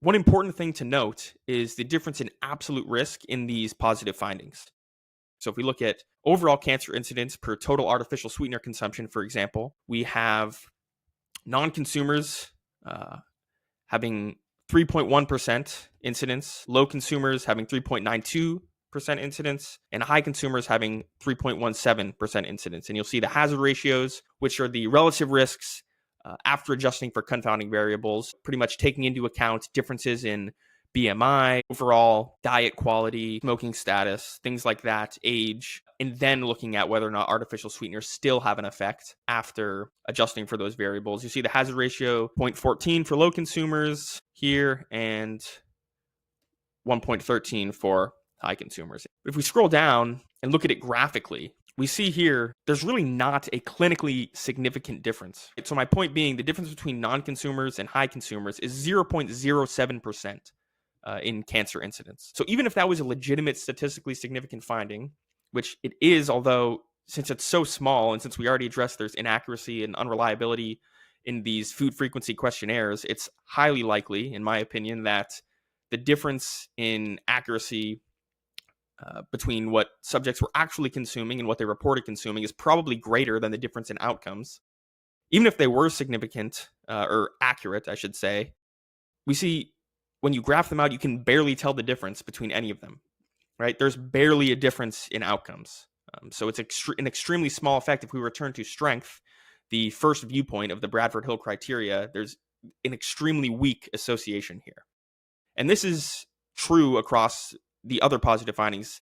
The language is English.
One important thing to note is the difference in absolute risk in these positive findings. So if we look at overall cancer incidence per total artificial sweetener consumption, for example, we have non-consumers having 3.1% incidence, low consumers having 3.92% incidence, and high consumers having 3.17% incidence. And you'll see the hazard ratios, which are the relative risks after adjusting for confounding variables, pretty much taking into account differences in BMI, overall diet quality, smoking status, things like that, age, and then looking at whether or not artificial sweeteners still have an effect after adjusting for those variables. You see the hazard ratio 0.14 for low consumers here and 1.13 for high consumers. If we scroll down and look at it graphically, we see here there's really not a clinically significant difference. So my point being, the difference between non-consumers and high consumers is 0.07% in cancer incidence. So even if that was a legitimate statistically significant finding, which it is, although since it's so small and since we already addressed there's inaccuracy and unreliability in these food frequency questionnaires, it's highly likely, in my opinion, that the difference in accuracy between what subjects were actually consuming and what they reported consuming is probably greater than the difference in outcomes. Even if they were significant or accurate, I should say, we see when you graph them out, you can barely tell the difference between any of them, right? There's barely a difference in outcomes. So it's an extremely small effect. If we return to strength, the first viewpoint of the Bradford-Hill criteria, there's an extremely weak association here. And this is true across the other positive findings.